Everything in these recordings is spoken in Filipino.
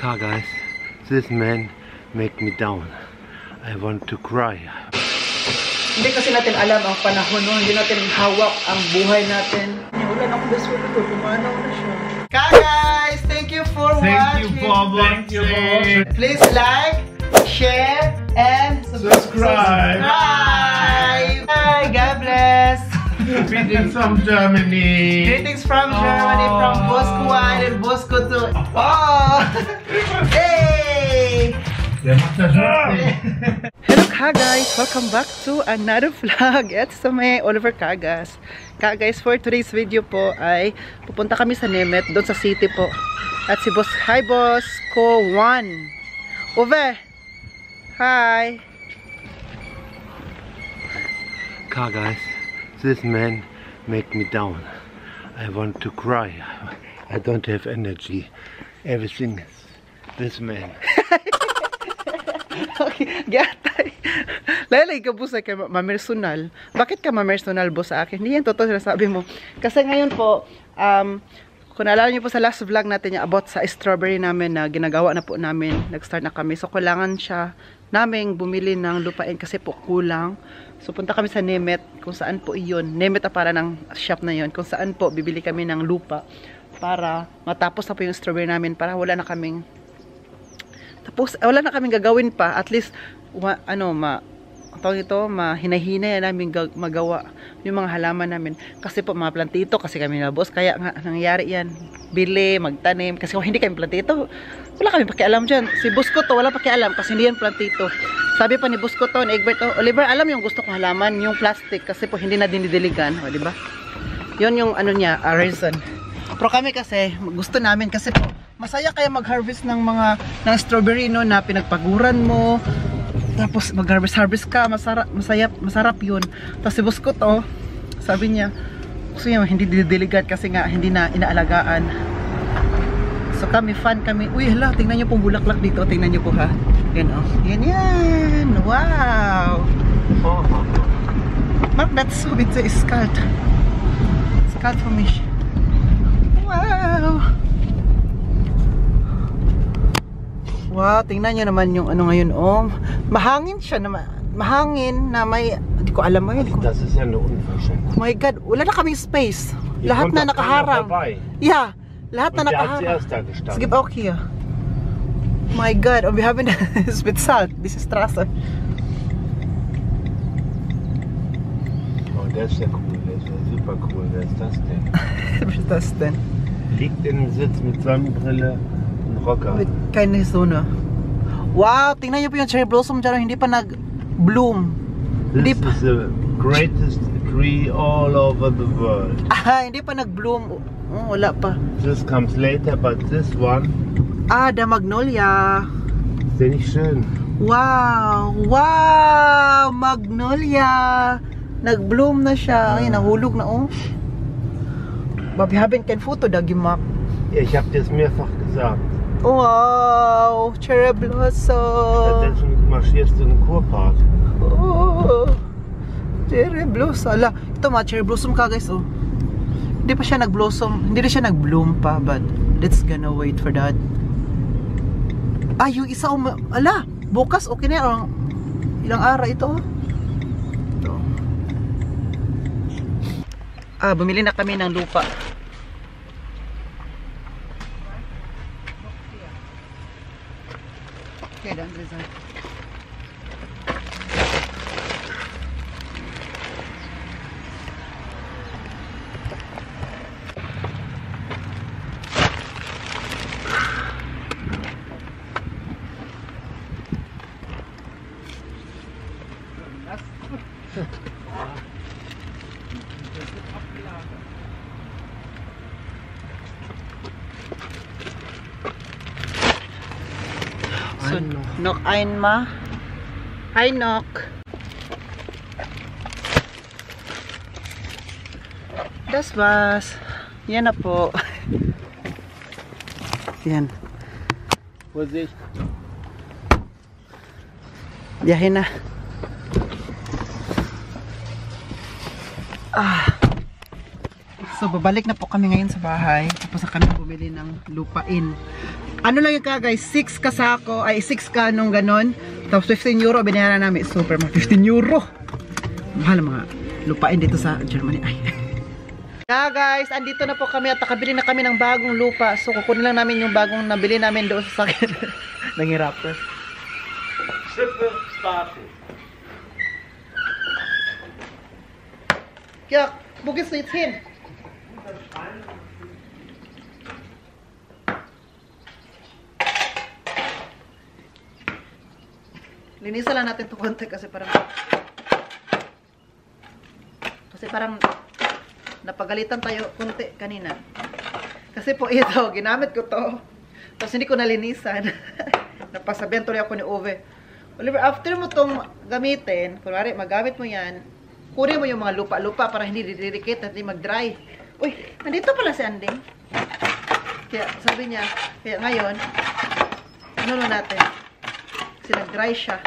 car, guys. This man make me down. I want to cry. Hindi kasi natin alam ang panahon, no? Hindi natin hawak ang buhay natin. Ulan ako best friend ko, pumanaw na siya. Guys, thank you for watching. Thank you for watching. Please like, share, and Subscribe. Bye. Bye. God bless. Greetings from Germany. Greetings from Germany, from Bosco Island, Bosco to... Oh! Hey! Hello ka guys! Welcome back to another vlog. It's may Oliver Cagas. Guys, for today's video po ay pupunta kami sa Nemet, doon sa city po. At si Boss, hi Boss Ko 1. Ove! Hi! Car, guys. This man make me down. I want to cry. I don't have energy. Everything is this man. Okay, gatay. Lalay ka boss ay mamersonal. Bakit ka mamersonal boss sa akin? Hindi yan totoo sinasabi mo. Kasi ngayon po, kung naalala niyo po sa last vlog natin yung about sa strawberry namin na ginagawa na po namin. Nag-start na kami. So, kailangan siya naming bumili ng lupain kasi po kulang. So, punta kami sa Nemet. Kung saan po iyon. Nemet na para ng shop na yon. Kung saan po bibili kami ng lupa para matapos na po yung strawberry namin. Para wala na kaming tapos, wala na kaming gagawin pa. At least, mahinahinay namin magawa yung mga halaman namin. Kasi po, mga plantito, kasi kami na boss. Kaya nga, nangyayari yan. Bili, magtanim. Kasi kung hindi kami plantito, wala kami pakialam dyan. Si Busco to, wala pakialam kasi hindi yan plantito. Sabi pa ni Busco to, ni Egbert, Oliver, alam yung gusto kong halaman, yung plastic. Kasi po, hindi na dinidiligan. O, diba? Yun yung ano niya, reason. Pero kami kasi, gusto namin kasi po, masaya kaya mag-harvest ng mga strawberry no na pinagpaguran mo. Tapos mag-harvest ka, masarap 'yun. Tapos si boss ko to, sabi niya, gusto niya hindi didiligan kasi nga hindi na inaalagaan. So kami fan kami. Uy, hala, tingnan niyo pong bulaklak dito, tingnan niyo po ha. Yan oh. Yan. Wow. Mark that so it's a scald. Scald for me. Wow. Wow, tingnan nyo naman yung ano ngayon, oh. Mahangin siya naman. Mahangin na may, hindi ko alam mo yun. Das ist ja eine Unverschämtheit. Oh my God, wala na kaming space. Lahat na nakaharang. Yeah, lahat na nakaharang. Sige, okay. Oh my God, we haven't with salt. This is Straße. Oh, der ist ja cool. Der ist ja super cool. Wer ist das denn? Was ist das denn? Liegt im Sitz mit Sonnenbrille. With keine Sonne. Wow, tingnan niyo po yung cherry blossom dyan, hindi pa nag-bloom. This is the greatest tree all over the world. Ah, hindi pa nag-bloom. Oh, wala pa. This comes later, but this one. Ah, the magnolia. Ist der nicht schön? Wow, wow, magnolia. Nag-bloom na siya. Ay, nahulog na oh. But we haven't can photo the gimak. Ja, ich habe dir es mehrfach gesagt. Wow, cherry blossom. Stattdessen marschierst du in den Kurpark. Oh, cherry blossom. Ala, ito mga cherry blossom ka guys, oh. Hindi pa siya nag-blossom. Hindi na siya nag-bloom pa, but let's gonna wait for that. Ah, yung isa, ala, bukas, okay na yan. Ilang araw ito, oh. Ito. Ah, bumili na kami ng lupa. Okay, dann ist er. So, nok einmal. Hi, Nok. Das war's. Yan na po. Yan. Vorsicht. Biyahe na. So, babalik na po kami ngayon sa bahay. Tapos na kami bumili ng lupain. Ano lang yung ka guys, 6 ka sako, ay 6 ka nung ganon. Tapos 15 euro, binayaran namin. Super, 15 euro. Mahal mga lupain dito sa Germany. Ay. Yeah guys, andito na po kami at nakabili na kami ng bagong lupa. So kukunin lang namin yung bagong nabili namin doon sa sakit. Nanghirap ko. Super started. Kaya, bugis na itin. Linisan lang natin ito konti kasi parang napagalitan tayo konti kanina. Kasi po ito, ginamit ko to. Tapos hindi ko nalinisan. Napasabihan tuloy ako ni Ove. Oliver, after mo tong gamitin, kunwari magamit mo yan, kunin mo yung mga lupa-lupa para hindi didikit at hindi mag-dry. Uy, nandito pala si Anding. Kaya sabi niya, kaya ngayon, ano natin? Kasi nag-dry siya.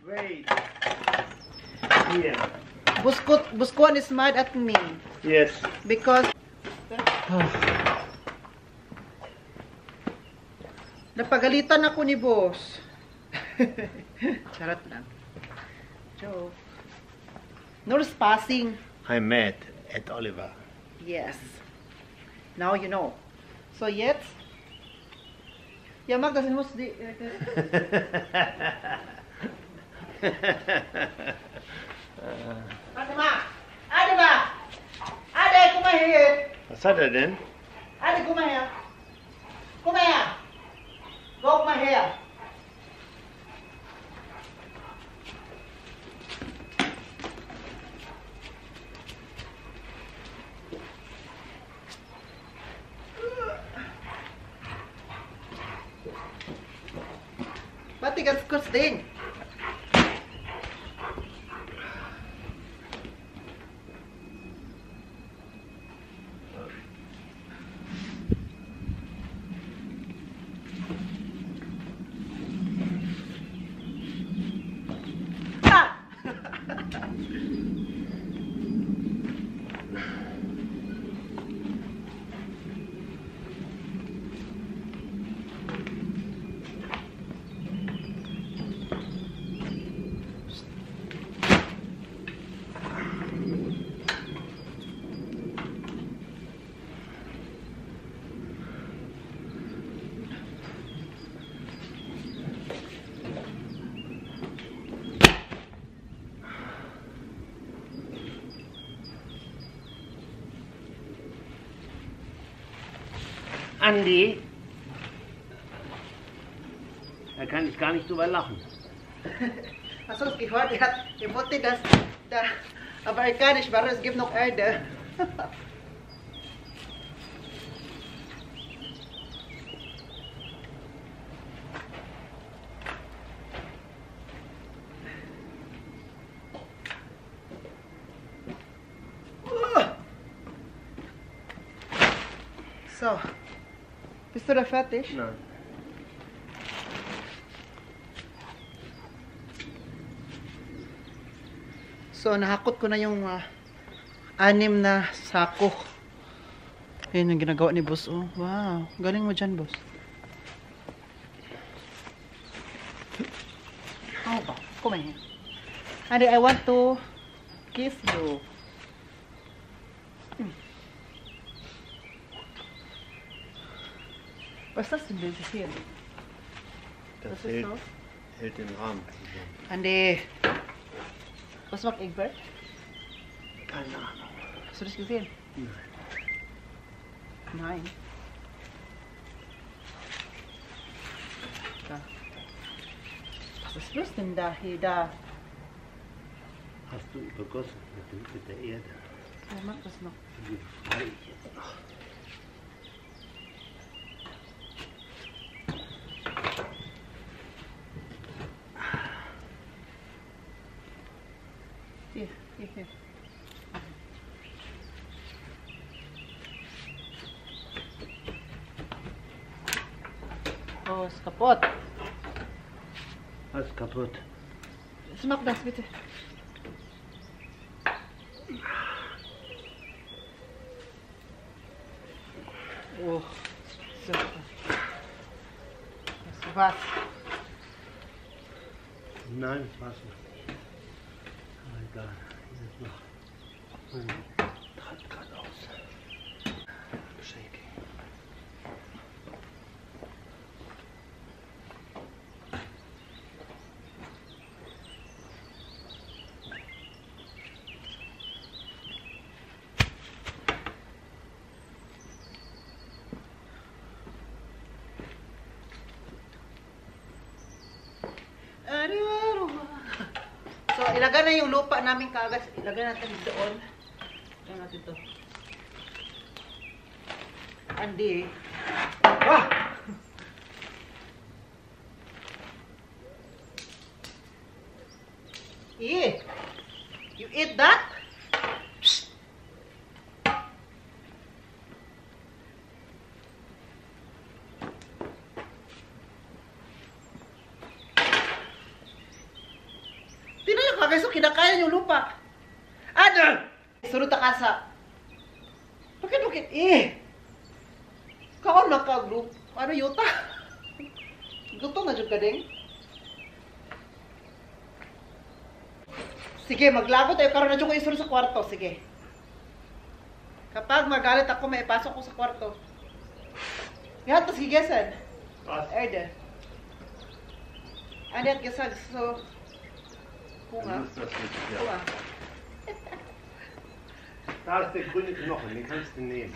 Wait. Here. Buskuan is mad at me. Yes. Because napagalitan ako ni boss. Charot lang. Joke. No passing. I'm mad at Oliver. Yes. Now you know. So yet. Ja, mag das muss die. Warte mal. Ade, komm mal her. Was hat er denn? Ade, komm mal her. Komm mal her. Guck mal her. Warte ganz kurz den. Andi, da kann ich gar nicht drüber lachen. Hast du es gehört? Die wollte das, amerikanisch war, es gibt noch Erde. So, bist du da fertig? Nein. So, nahakot ko na yung 6 na sako. Yan yung ginagawa ni boss. Oh, wow. Galing mo dyan, boss. Oh, come here. Andi, I want to kiss you. Was ist das denn, dieses hier? Das Was ist so? hält den Rahmen. Andi, was macht Egbert? Keine Ahnung. Hast du das gesehen? Nein. Nein. Da. Was ist los denn da, hier, da? Hast du übergossen mit der Erde? Wer macht das noch? Die frei ich jetzt noch. Hier. Oh, ist kaputt. Alles kaputt. Mach das bitte. Oh, so. Fast. Nein, fast nicht. Oh egal. Jetzt noch. Tritt gerade aus. Shaking. So, ilagay na yung lupa namin kaagad. Ilagay natin doon. Ilagay natin to. Andy. Ah! Eh! You eat that? Psst. Guys, so kinakain yung lupa. Ano? Sunod ta kasa. Bakit? Kaon na ka, group. Ano yuta? Gusto na dyan ka ding. Sige, maglago tayo. Karoon na dyan ko isunod sa kwarto. Sige. Kapag magalit ako, may ipasok ko sa kwarto. Yan, tapos gigesan. Erde. Ano yan, gesan. So, Hunger. Hunger. Da ist der grüne Knochen, den kannst du nehmen.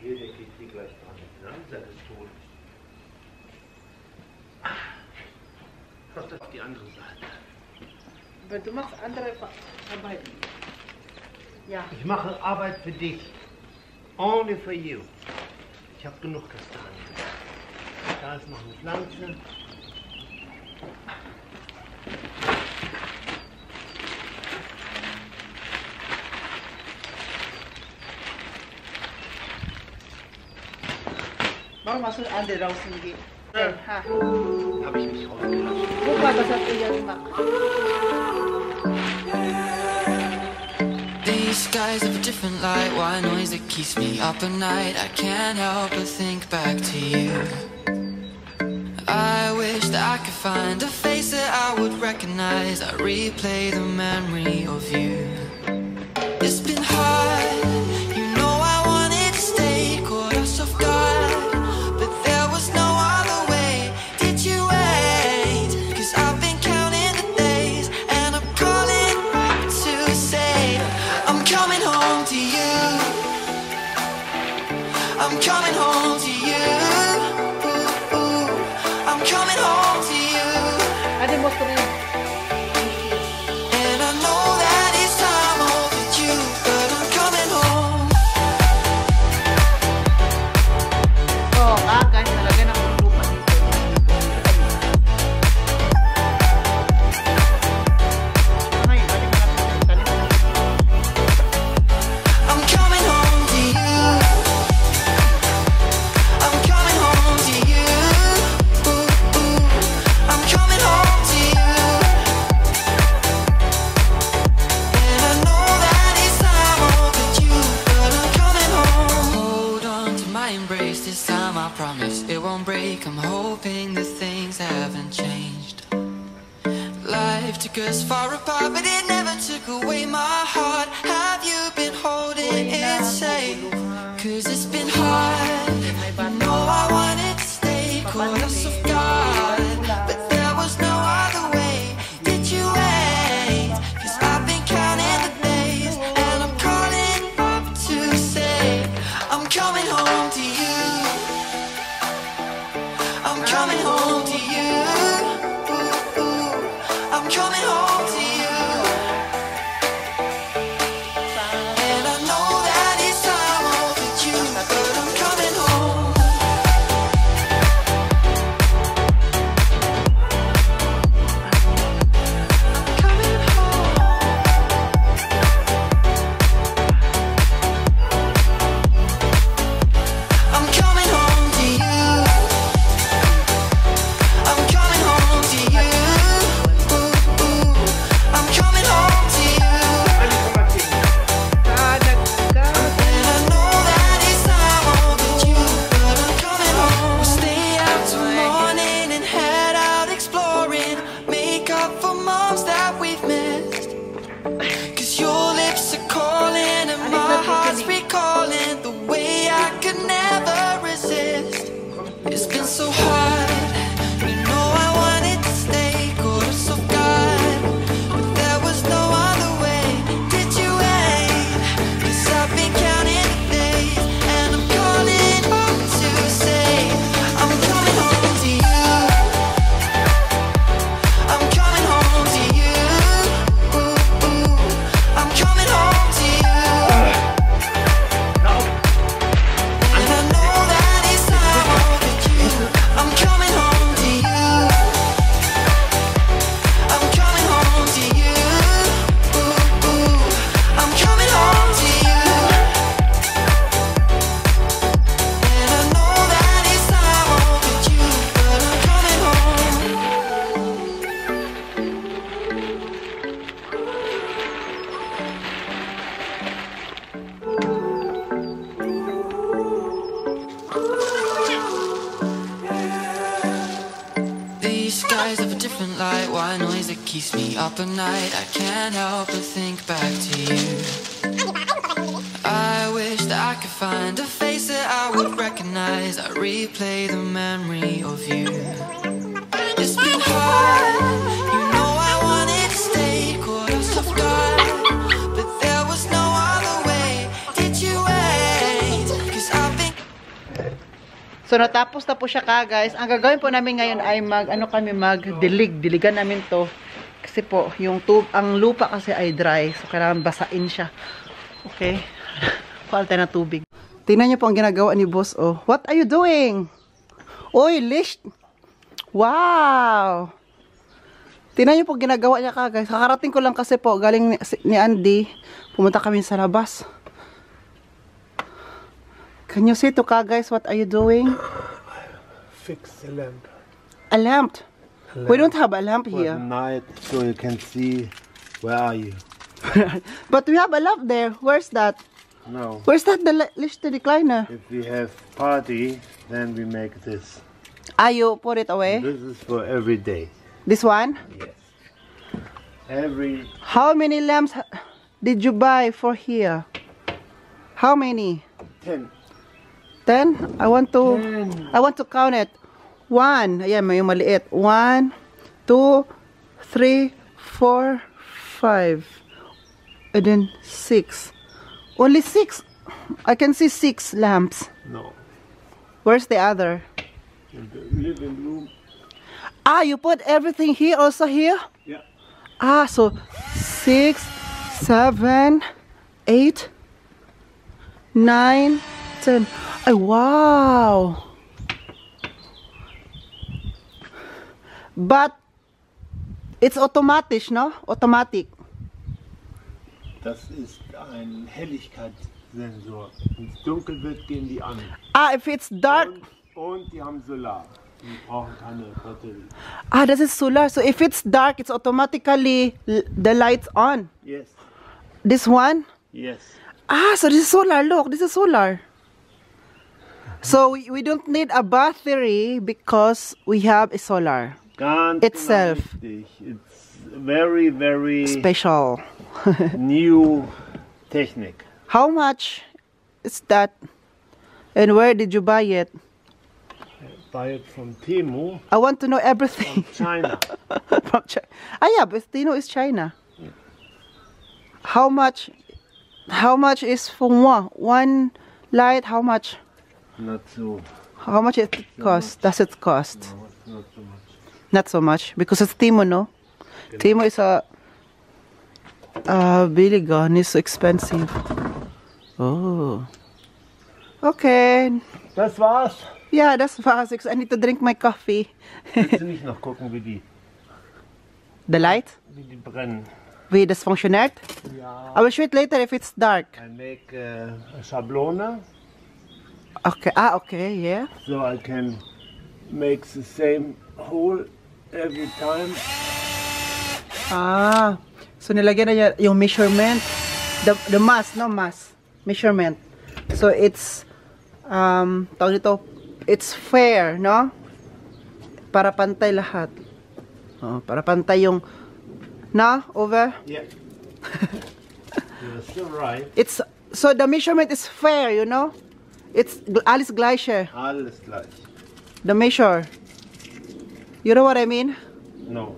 Hier, der kriegt die gleich dran. Ne? Der ist tot. Mach das auf die andere Seite. Weil du machst andere Arbeit. Ja. Ich mache Arbeit für dich. Only for you. Ich habe genug Kastanien. Da ist noch eine Pflanze. Warum hast du andere rausgegeben? Ha. Habe ich mich rausgelassen. Guck mal, das hat ihr gemacht. These skies have a different light, white noise that keeps me up at night. I can't help but think back to you. I wish that I could find a face that I would recognize. I replay the memory of you. It's been hard, you know I wanted to stay, caught us off guard, but there was no other way. Did you wait? 'Cause I've been counting the days, and I'm calling back to say I'm coming home to you. I'm coming home to you. I'm coming home to you. Ade mo ito rin. And I know that it's time overdue, but I'm coming home. Oh, guys, nalagyan ako ng lupa dito. Ngayon, balik na natin sa tanim. I'm coming home to you. I'm coming home to you. I'm coming home to you. And I know that it's time overdue, but I'm coming home. Hold on to my embrace this time, I promise it won't break. I'm hoping that things haven't changed. Life took us far apart, but it never took away my heart. Have you been holding it safe? 'Cause it's been hard. You know I wanted to stay, caught us off guard, but there was no other way. Did you wait? 'Cause I've been counting the days, and I'm calling up to say I'm coming home to you. I'm coming home to you. I'm coming home to you. And I know that it's time overdue, but I'm coming home. Coming home. I'm coming home to you. different light. White noise that keeps me up at night. I can't help but think back to you. I wish that I could find a face that I would recognize. I replay the memory of you. It's been hard, you know I wanted to stay. Caught us off guard, but there was no other way. Did you wait? 'Cause I've been. So natapos na po siya guys. Ang gagawin po namin ngayon ay diligan namin to. Kasi po yung ang lupa kasi ay dry. So kailangan basain siya. Okay. Kuha tayo ng tubig. Tingnan niyo po ang ginagawa ni boss. Oh, what are you doing? Oy, lish. Wow. Tingnan niyo po ginagawa niya guys. Kakarating ko lang kasi po galing ni Andy. Pumunta kami sa labas. Can you see to guys, what are you doing? Fix the lamp. A lamp. We don't have a lamp For here. the night, so you can see where are you. But we have a lamp there. Where's that? No. Where's that the recliner? If we have party, then we make this. Ah, you put it away? This is for every day. This one? Yes. Every How many lamps did you buy for here? How many? 10. 10? I want to count it. 1. Ayan, may maliit. 1, 2, 3, 4, 5. And then 6. Only 6. I can see 6 lamps. No. Where's the other? In the living room. Ah, you put everything here, also here? Yeah. Ah, so 6, 7, 8, 9, 10. Ay, wow! But it's automatic, no? Automatic. Das ist ein Helligkeitssensor. Wenn es dunkel wird, gehen die an. Ah, if it's dark. Und die haben Solar. Die brauchen keine Batterie. Ah, das ist solar. So if it's dark, it's automatically the lights on. Yes. This one? Yes. Ah, so this is solar. Look, this is solar. So we don't need a battery because we have a solar Ganz itself. Genau richtig. It's very, very Special. new technique. How much is that? And where did you buy it? Buy it from Temu, I want to know everything. China. From China. Ah, yeah, but Tino is China. How much? How much is for one light? How much? Not so. How much it cost? Does it cost? No, it's not so much. Not so much because it's Timo, no? Timo is a Biligan is so expensive. Oh. Okay. Das war's. Yeah, that's fast. I need to drink my coffee. Willst du nicht noch gucken, The light? wie die brennen? Wie das funktioniert? Ja. I will show it later if it's dark. I make a Schablone, Okay. Ah, okay. Yeah. so I can make the same hole every time. Ah. So nilagyan na niya yung measurement. The mass, no mass. Measurement. So it's tawag dito, it's fair, no? Para pantay lahat. Oh, para pantay yung over. Yeah. You're still right. It's so the measurement is fair, you know? It's alles gleiche. Alles gleich. The measure. You know what I mean? No.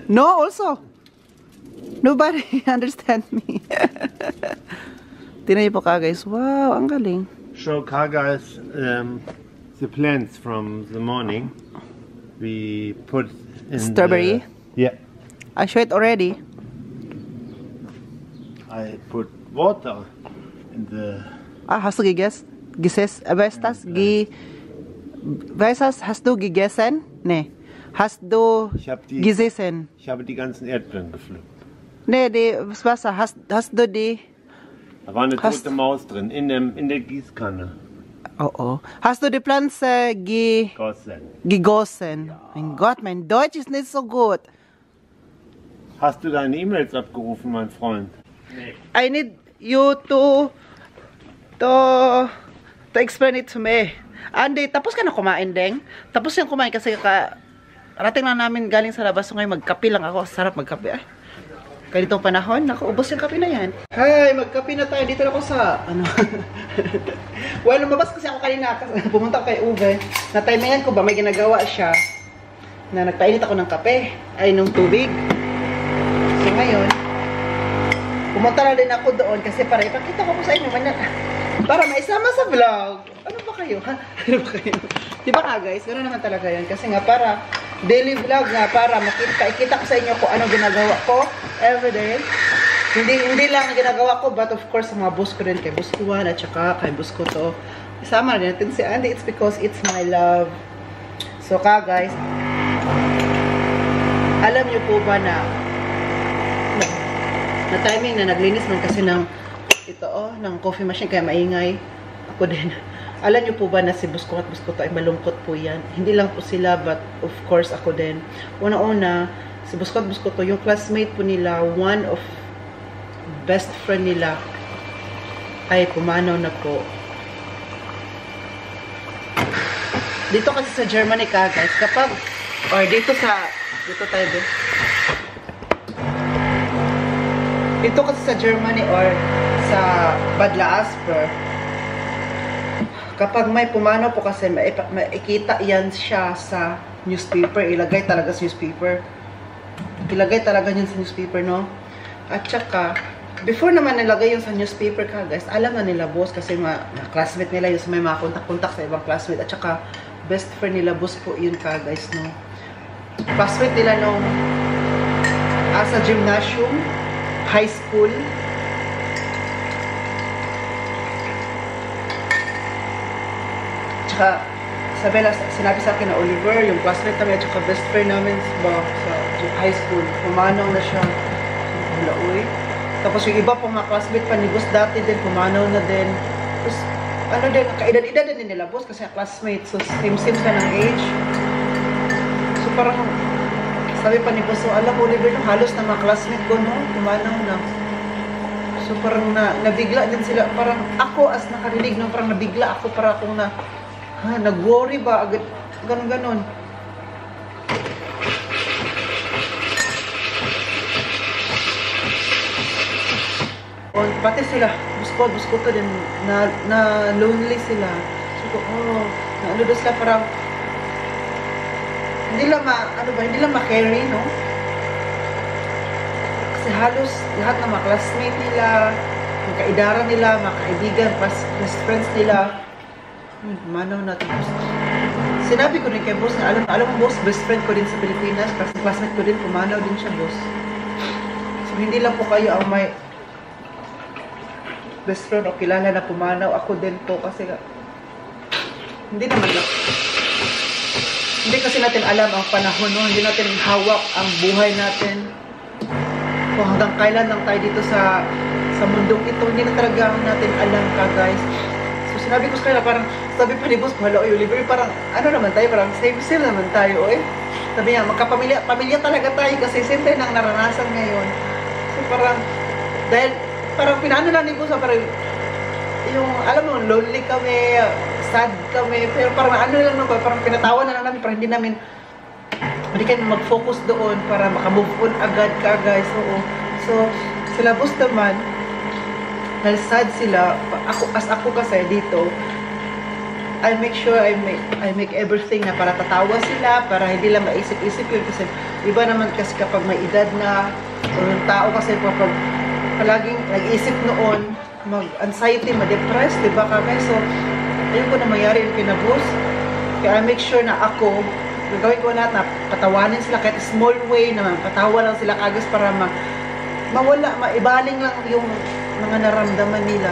No, also. Nobody understand me. Tingnan niyo po guys. Wow, ang galing. Show guys the plants from the morning. We put in Strawberry? Yeah. I showed it already. I put water in the. Ah, hast du gegessen? Hast du gegessen? Nee. Hast du Ich habe gesessen? die ganzen Erdbeeren gepflückt. Nee, das Wasser. Hast du die? Da war eine Hast- tote Maus drin in der Gießkanne. Oh. Hast du die Pflanze Gossen. gegossen? Mein Gott, mein Deutsch ist nicht so gut. Hast du deine E-Mails abgerufen, mein Freund? Nee. I need you to explain it to me. Andy, tapos ka na kumain, Deng? Tapos yung kumain kasi Arating lang namin galing sa labas. So ngayon magkape lang ako. Sarap magkape. Ay, ganitong panahon, nakuubos yung kape na yan. Hi, magkape na tayo. Dito na ako sa, ano. Well, lumabas kasi ako kanina. Pumunta ako kay Uwe. Na-timingan ko ba, may ginagawa siya. Na nagpainit ako ng kape. Ay, ng tubig. So ngayon, pumunta na din ako doon kasi para ipakita ko sa inyo. Para maisama sa vlog. Ano ba kayo, ha? Ano ba kayo? Diba nga guys, gano'n naman talaga yan. Kasi nga para daily vlog nga, para ikita ko sa inyo kung anong ginagawa ko everyday. Hindi lang ang ginagawa ko, but of course, sa mga boss ko rin, kay boss ko 1 at saka kay boss ko to. Isama na natin si Andy, it's because it's my love. So guys, alam niyo po ba na timing na naglinis man kasi ng ito ng coffee machine kaya maingay ako din. Alam niyo po ba na si Busko at Busko to ay malungkot po yan. Hindi lang po sila but of course ako din. Una-una, si Busko at Busko to yung classmate po nila, one of best friend nila ay pumanaw na po. Dito kasi sa Germany ka guys, kapag or dito tayo din. Dito kasi sa Germany or sa Bad Laasper, kapag may pumanaw po kasi maikita yan siya sa newspaper, ilagay talaga sa newspaper. Ilagay talaga yun sa newspaper, no? At saka, before naman nilagay yun sa newspaper ka guys, alam na nila boss kasi classmate nila yun, may mga kontak-kontak sa ibang classmate. At saka, best friend nila boss po yun ka guys, no? Classmate nila nung sa gymnasium, high school. Tsaka, sinabi sa akin na Oliver, yung classmate namin, at saka best friend namin sa high school. Pumanaw na siya. Wala, uy. Tapos yung iba pong mga classmate pa ni boss dati din, pumanaw na din. Tapos, ano din, kaedad-edad din nila boss kasi classmate. So, same-same ka ng age. So, parang, sabi pa ni boss, so, alam Oliver, no, halos na mga classmate ko, no? Pumanaw na. So, parang nabigla din sila. Parang ako, as nakarinig, no? Parang nabigla ako, para akong nag-worry ba? Ganon-ganon. O, pati sila, busko to din, na lonely sila. So, ano doon sila, parang, hindi lang ma-carry, no? Kasi halos lahat ng mga classmate nila, mga kaidara nila, mga kaibigan, best friends nila, manaw natin. Sinabi ko rin kay boss na, alam mo boss, best friend ko din sa Pilipinas, kasi classmate ko din, pumanaw din siya boss. So, hindi lang po kayo ang may best friend o kilala na pumanaw, ako din po, kasi hindi naman lang. Hindi kasi natin alam ang panahon, no? Hindi natin hawak ang buhay natin. Kung hanggang kailan lang tayo dito sa mundong ito, hindi na talaga natin alam ka, guys. So, sinabi ko sa kanila, parang, sabi pa ni boss, hala, Oliver, parang, ano naman tayo, parang same naman tayo, eh. Sabi niya, pamilya talaga tayo kasi same tayo nang naranasan ngayon. So, parang, dahil, parang pinano lang ni boss, parang, yung, alam mo, lonely kami, sad kami, pero parang ano lang naman, parang pinatawa na lang namin, parang hindi kayo mag-focus doon para makamove on agad ka, guys. So sila boss naman, dahil sad sila, ako kasi dito, I make sure I make everything na para tatawa sila, para hindi lang maisip-isip yun, kasi iba naman kasi kapag may edad na, o yung tao kasi kapag palaging nag-isip noon, mag-anxiety, ma-depress, diba kami? So, ayun ko na mayari yung pinabos. Kaya I make sure na ako, gagawin ko lahat na patawanin sila kahit small way naman, patawa lang sila kagas para mawala, maibaling lang yung mga naramdaman nila.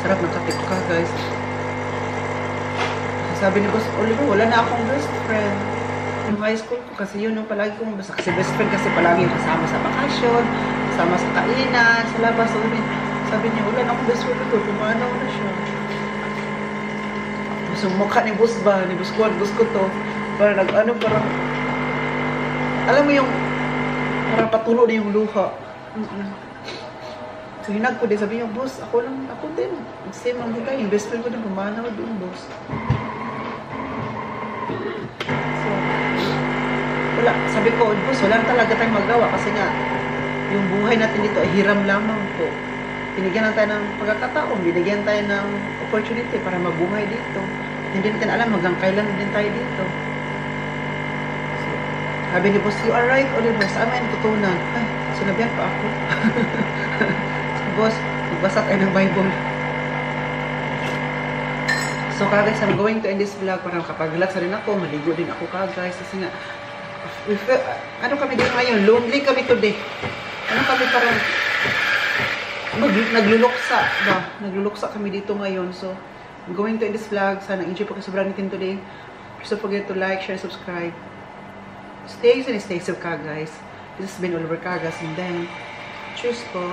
Sarap ng kape ka, guys. Sabi ni boss, Oliver, wala na akong best friend. Yung high school ko, kasi yun yung palagi kong basta kasi best friend kasi palagi yung kasama sa bakasyon, kasama sa kainan, sa labas. Sabi niya, wala na akong best friend ko, pumanaw na siya. So, mukha ni boss ba, ni boss ko to, parang parang, alam mo yung, parang patulo na yung luha. So, hinag ko din, sabi niya, boss, ako din, same ang higay, yung best friend ko din, pumanaw din, boss. wala, sabi ko, boss, wala talaga tayong magawa kasi nga, yung buhay natin dito ay hiram lamang po. Binigyan lang tayo ng pagkakataon, binigyan tayo ng opportunity para mabuhay dito. Hindi natin alam hanggang kailan din tayo dito. So, sabi ni boss, you are right, Oliver, sa amin tutunan. Ay, sinabihan pa ako. So, boss, magbasa tayo ng Bible. So, guys, I'm going to end this vlog para makapag-relax rin ako, maligo din ako, guys, kasi nga, ano kami din ngayon, lonely kami today. Ano kami parang, nagluluksa ba? Nagluluksa kami dito ngayon. So, I'm going to end this vlog. Sana enjoy po kayo sobrang natin today. Please don't forget to like, share, subscribe. Stay safe and stay safe ka, guys. This has been Oliver Cagas, and then, cheers po.